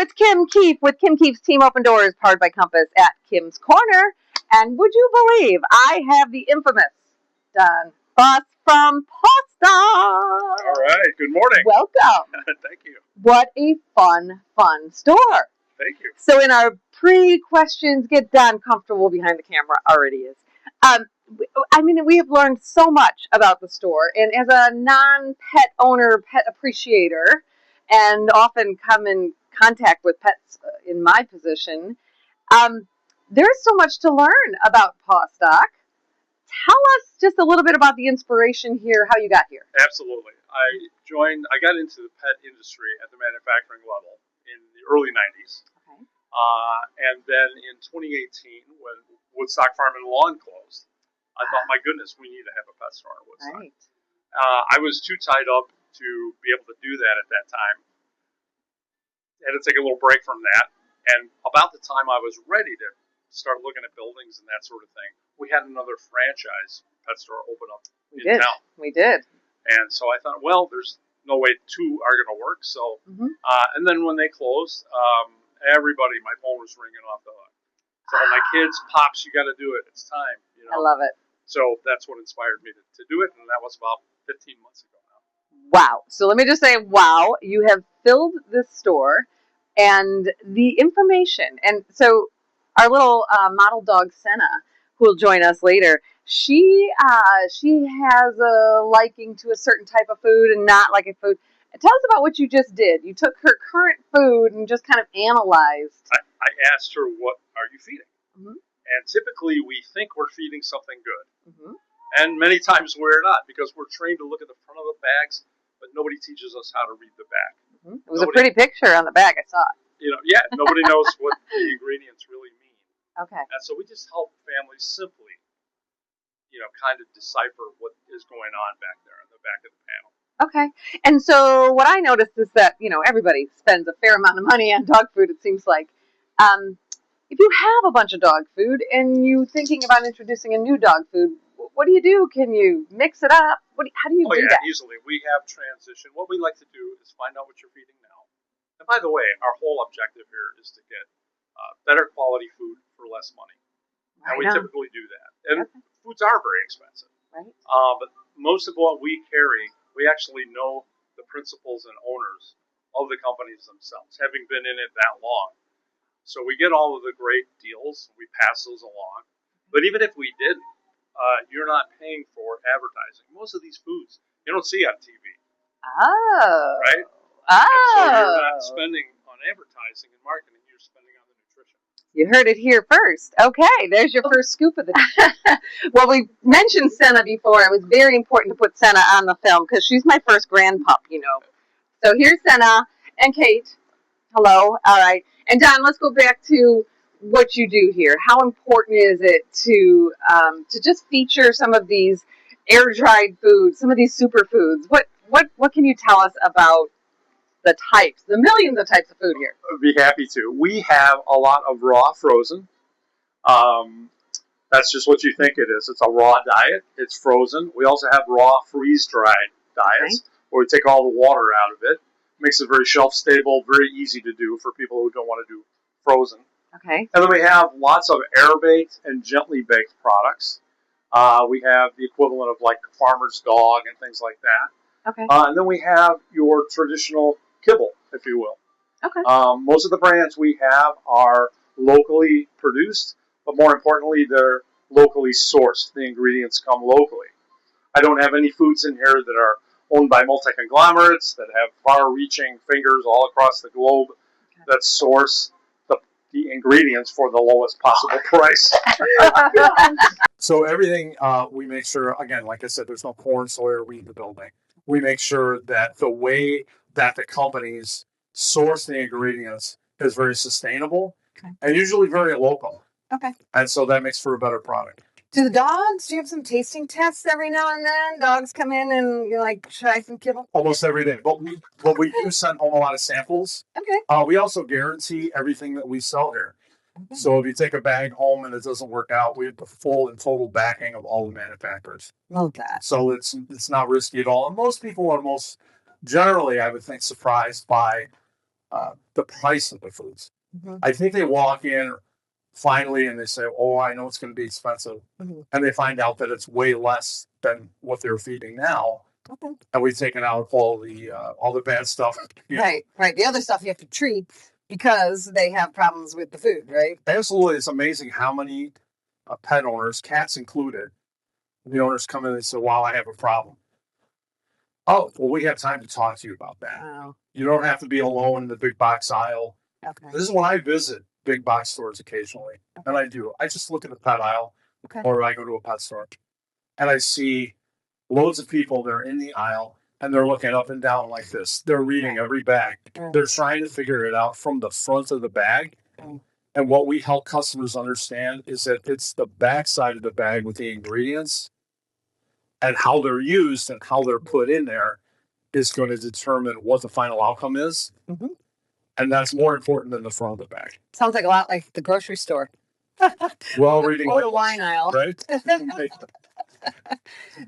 it's Kim Keefe with Kim Keefe's Team Open Doors, powered by Compass at Kim's Corner. And would you believe I have the infamous Don Boss from Pawstock? All right. Good morning. Welcome. Thank you. What a fun store. Thank you. So in our pre-questions, get Don comfortable behind the camera. Already is. I mean, we have learned so much about the store. And as a non-pet owner, pet appreciator, and often come in contact with pets in my position, there's so much to learn about Pawstock. Tell us just a little bit about the inspiration here, how you got here. Absolutely. I got into the pet industry at the manufacturing level in the early 90s. Okay. And then in 2018, when Woodstock Farm and Lawn closed, I thought, my goodness, we need to have a pet store in Woodstock. Right. I was too tied up to be able to do that at that time. I had to take a little break from that. And about the time I was ready to start looking at buildings and that sort of thing, we had another franchise pet store open up in town. We did. And so I thought, well, there's no way two are going to work. So, and then when they closed, everybody, my phone was ringing off the hook. So my kids, Pops, you got to do it. It's time. You know? I love it. So that's what inspired me to do it. And that was about 15 months ago now. Wow. So let me just say, wow, you have filled this store and the information. And so our little model dog, Senna, who will join us later, she has a liking to a certain type of food and not like a food. Tell us about what you just did. You took her current food and just kind of analyzed. I asked her, what are you feeding? And typically we think we're feeding something good. And many times we're not, because we're trained to look at the front of the bags, but nobody teaches us how to read the back. It was a pretty picture on the bag, I saw it. Nobody knows what the ingredients really mean. Okay. And so we just help families simply, kind of decipher what is going on back there in the back of the panel. Okay. And so what I noticed is that, everybody spends a fair amount of money on dog food, it seems like. If you have a bunch of dog food and you're thinking about introducing a new dog food, what do you do? Can you mix it up? How do you do that? Easily. We have transition. What we like to do is find out what you're feeding now. And by the way, our whole objective here is to get better quality food for less money. And we typically do that. And foods are very expensive. Right. But most of what we carry, we actually know the principals and owners of the companies themselves, having been in it that long. So we get all of the great deals. We pass those along. But even if we didn't, you're not paying for advertising. Most of these foods you don't see on TV. Oh. Right? Oh. And so you're not spending on advertising and marketing. You're spending on the nutrition. You heard it here first. Okay, there's your first scoop of the day. Well, we mentioned Senna before. It was very important to put Senna on the film because she's my first grand pup, So here's Senna and Kate. Hello. All right. And Don, let's go back to what you do here. How important is it to just feature some of these air-dried foods, some of these superfoods? What can you tell us about the millions of types of food here? I'd be happy to. We have a lot of raw frozen. That's just what you think it is. It's a raw diet. It's frozen. We also have raw freeze-dried diets where we take all the water out of it. Makes it very shelf-stable, very easy to do for people who don't want to do frozen. Okay. And then we have lots of air-baked and gently baked products. We have the equivalent of like Farmer's Dog and things like that. Okay. And then we have your traditional kibble, if you will. Okay. Most of the brands we have are locally produced, but more importantly, they're locally sourced. The ingredients come locally. I don't have any foods in here that are owned by multi-conglomerates that have far-reaching fingers all across the globe that source the ingredients for the lowest possible price. So everything, we make sure, again, like I said, there's no corn, soy, or wheat in the building. We make sure that the way that the companies source the ingredients is very sustainable and usually very local. Okay. And so that makes for a better product. Do you have some tasting tests every now and then? Dogs come in and you're like, try some kibble? Almost every day. But we do send home a lot of samples. Okay. We also guarantee everything that we sell here. Okay. So if you take a bag home and it doesn't work out, we have the full and total backing of all the manufacturers. Love that. So it's not risky at all. And most people are generally, I would think, surprised by the price of the foods. Mhm. I think they walk in finally and they say, "Oh, I know it's going to be expensive," Mhm. and they find out that it's way less than what they're feeding now, Okay. and we've taken out all the bad stuff. Right. The other stuff you have to treat because they have problems with the food, right? Absolutely, it's amazing how many pet owners, cats included, the owners come in and say, "Wow, I have a problem." Oh, well, we have time to talk to you about that. Oh, You don't have to be alone in the big box aisle. okay. This is when I visit big box stores occasionally, and I do. I just look at the pet aisle, Okay. or I go to a pet store, and I see loads of people that are in the aisle, and they're looking up and down like this. They're reading every bag. Mm. They're trying to figure it out from the front of the bag. Mm. And what we help customers understand is that it's the back side of the bag with the ingredients and how they're used and how they're put in there is going to determine what the final outcome is. Mhm. And that's more important than the front of the bag. Sounds like a lot like the grocery store. Well, reading Or the wine aisle. right?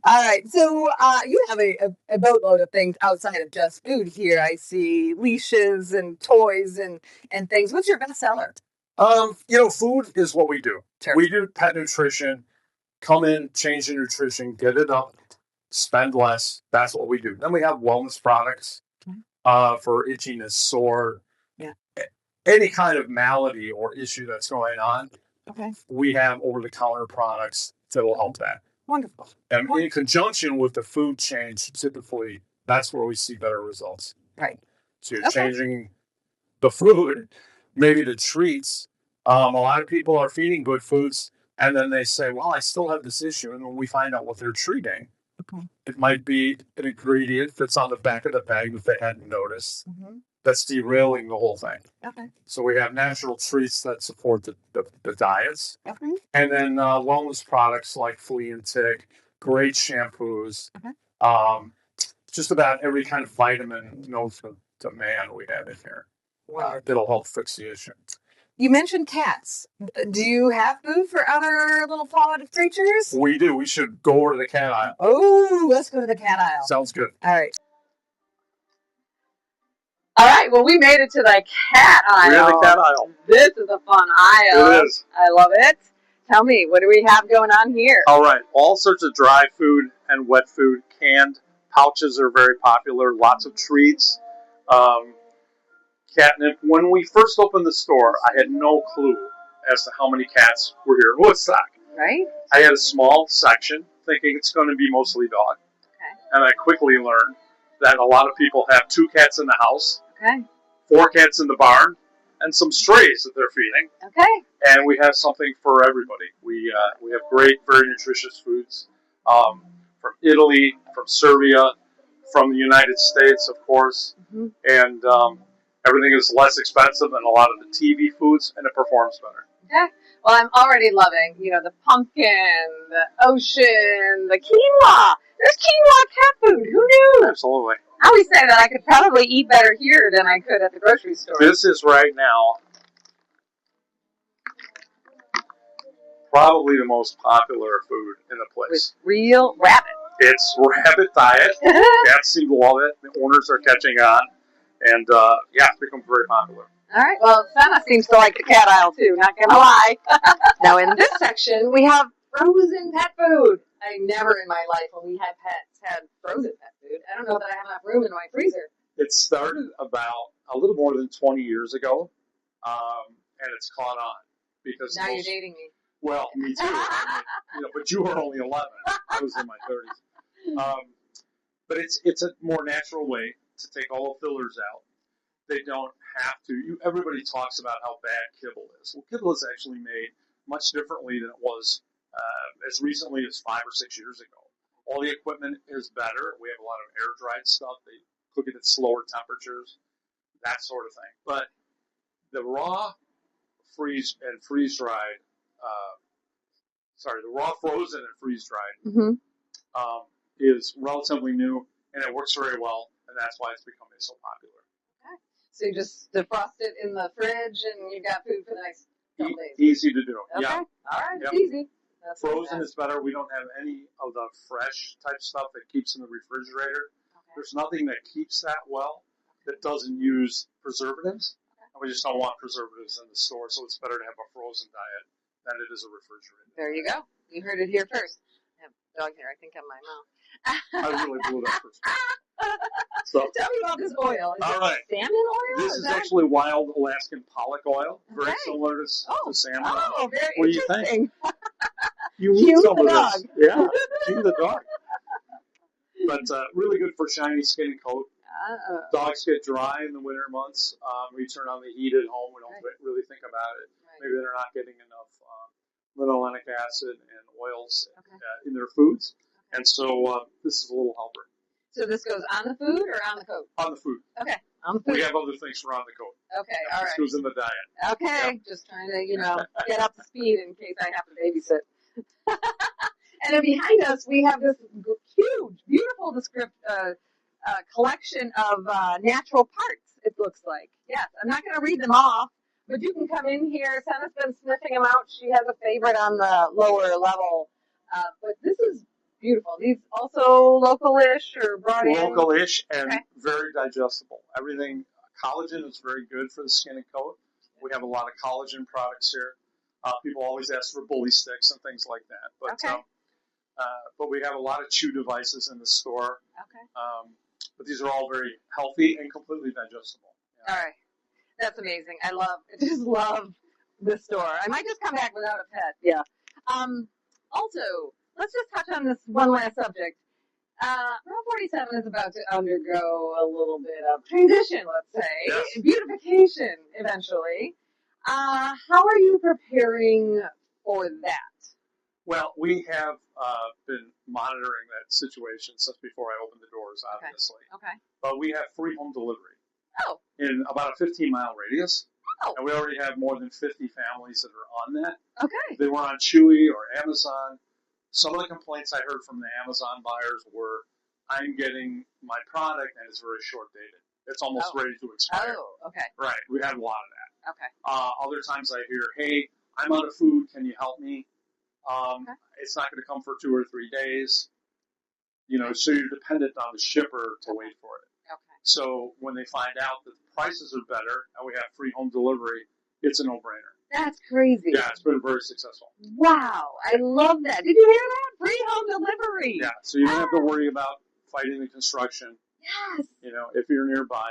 All right. So you have a boatload of things outside of just food here. I see leashes and toys and things. What's your best seller? Food is what we do. Sure. We do pet nutrition, come in, change the nutrition, get it up, spend less. That's what we do. Then we have wellness products for itchiness, sore, any kind of malady or issue that's going on. Okay. We have over-the-counter products that will help that. Wonderful. And in conjunction with the food change, typically, that's where we see better results. Right. So you're changing the food, maybe the treats. A lot of people are feeding good foods, and then they say, well, I still have this issue. And when we find out what they're treating, it might be an ingredient that's on the back of the bag that they hadn't noticed. Mm-hmm. That's derailing the whole thing. Okay. So we have natural treats that support the diets. Okay. And then wellness products like flea and tick, great shampoos, just about every kind of vitamin known to man we have in here. That'll help fix the issue. You mentioned cats. Do you have food for other little flawed creatures? We do. We should go over to the cat aisle. Oh, let's go to the cat aisle. Sounds good. All right. All right, well, we made it to the cat aisle. We're in the cat aisle. This is a fun aisle. It is. I love it. Tell me, what do we have going on here? All right, all sorts of dry food and wet food. Canned pouches are very popular. Lots of treats. Catnip. When we first opened the store, I had no clue as to how many cats were here in Woodstock. Right? I had a small section thinking it's going to be mostly dog. Okay. And I quickly learned that a lot of people have 2 cats in the house, Okay. 4 cats in the barn, and some strays that they're feeding. Okay. And we have something for everybody. We have great, very nutritious foods from Italy, from Serbia, from the United States, of course. Mm-hmm. And everything is less expensive than a lot of the TV foods, and it performs better. Okay. Well, I'm already loving, the pumpkin, the ocean, the quinoa. There's quinoa cat food. Who knew? Absolutely. I always say that I could probably eat better here than I could at the grocery store. This is right now probably the most popular food in the place. With real rabbit. It's rabbit diet. Cats seem to love it. The owners are catching on. And, it's become very popular. All right. Well, Senna seems to like the cat aisle, too. Not going to lie. Now, in this section, we have frozen pet food. I never in my life, when we had pets, had frozen pet food. I don't know that I have enough room in my freezer. It started about a little more than 20 years ago, and it's caught on. Because Now you're dating me. Well, me too. But you were only 11. I was in my 30s. But it's a more natural way to take all the fillers out. They don't have to. Everybody talks about how bad kibble is. Well, kibble is actually made much differently than it was as recently as 5 or 6 years ago. All the equipment is better. We have a lot of air-dried stuff. They cook it at slower temperatures, that sort of thing. But the raw freeze-dried, the raw frozen and freeze-dried is relatively new, and it works very well, and that's why it's becoming so popular. Okay. So you just defrost it in the fridge, and you got food for the next couple days. Easy to do. Okay. Yeah. All right. Yep. It's easy. That's Frozen is better. We don't have any of the fresh type stuff that keeps in the refrigerator. Okay. There's nothing that keeps that well that doesn't use preservatives. Okay. We just don't want preservatives in the store, so it's better to have a frozen diet than it is a refrigerated. There you go. You heard it here first. I have dog hair, I think, on my mouth. I really blew that first. So, tell me about this oil. Is all it right. salmon oil? This is actually wild Alaskan pollock oil, very Okay. similar to salmon oil. Oh, very What do you interesting. You Cue need some the of dog. this. Yeah, cue the dog. But really good for shiny skin and coat. Dogs get dry in the winter months. We turn on the heat at home. We don't really think about it. Right. Maybe they're not getting enough linoleic acid and oils Okay. in their foods. And so this is a little helper. So this goes on the food or on the coat? On the food. Okay, on the food. We have other things for on the coat. Okay, all This right. goes in the diet. Okay, just trying to, get up to speed in case I have to babysit. And then behind us, we have this huge, beautiful collection of natural parts, it looks like. Yes, I'm not going to read them off, but you can come in here. Senna's been sniffing them out. She has a favorite on the lower level. But this is beautiful. These also local-ish or brought in? Local-ish and Okay. very digestible. Everything, collagen is very good for the skin and coat. We have a lot of collagen products here. People always ask for bully sticks and things like that. But, Okay. But we have a lot of chew devices in the store. Okay. But these are all very healthy and completely digestible. All right. That's amazing. I just love the store. I might just come back without a pet. Yeah. Also, let's just touch on this one last subject. Route 47 is about to undergo a little bit of transition, let's say. Yes. Beautification, eventually. How are you preparing for that? Well, we have been monitoring that situation since before I opened the doors, obviously. Okay. But we have free home delivery Oh. in about a 15-mile radius. Oh. And we already have more than 50 families that are on that. Okay. They were on Chewy or Amazon. Some of the complaints I heard from the Amazon buyers were, I'm getting my product and it's very short dated. It's almost ready to expire. Oh, okay. Right. We had a lot of that. Okay. Other times I hear, hey, I'm out of food. Can you help me? Okay. It's not going to come for 2 or 3 days. So you're dependent on the shipper to wait for it. Okay. So when they find out that the prices are better and we have free home delivery, it's a no-brainer. That's crazy. Yeah, it's been very successful. Wow. I love that. Did you hear that? Free home delivery. Yeah, so you don't have to worry about fighting the construction, Yes. if you're nearby.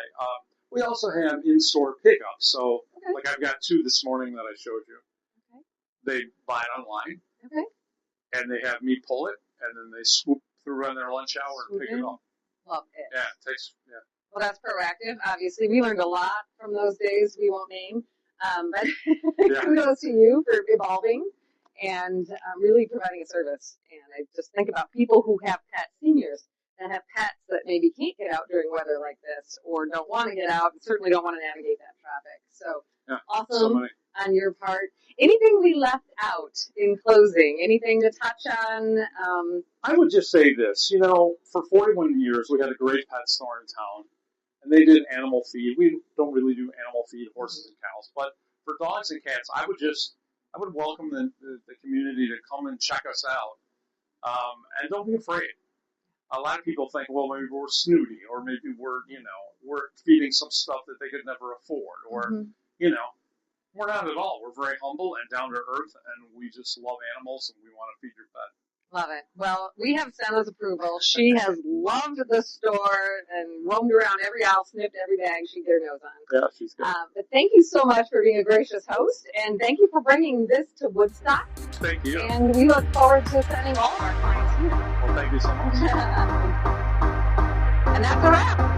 We also have in-store pickup. So, Okay. like I've got 2 this morning that I showed you. Okay. They buy it online, Okay. and they have me pull it, and then they swoop through on their lunch hour and Swoop pick in. it up. Love it. Yeah, it takes, Well, that's proactive. Obviously, we learned a lot from those days we won't name. But Yeah. kudos to you for evolving and really providing a service. And I just think about people who have pets, seniors that have pets that maybe can't get out during weather like this or don't want to get out and certainly don't want to navigate that traffic. So Yeah, awesome so many. on your part. Anything we left out in closing? Anything to touch on? I would just say this, for 41 years we had a great pet store in town, and they did animal feed. We don't really do animal feed, horses and cows, but for dogs and cats, I would welcome the community to come and check us out, and don't be afraid. A lot of people think, well, maybe we're snooty, or maybe we're feeding some stuff that they could never afford, or, we're not at all. We're very humble and down to earth, and we just love animals, and we want to feed your pet. Love it. Well, we have Senna's approval. She has loved the store and roamed around every aisle, sniffed every bag she could get her nose on. Yeah, she's good. But thank you so much for being a gracious host, and thank you for bringing this to Woodstock. Thank you. And we look forward to sending all of our clients here. Well, thank you so much. And that's a wrap.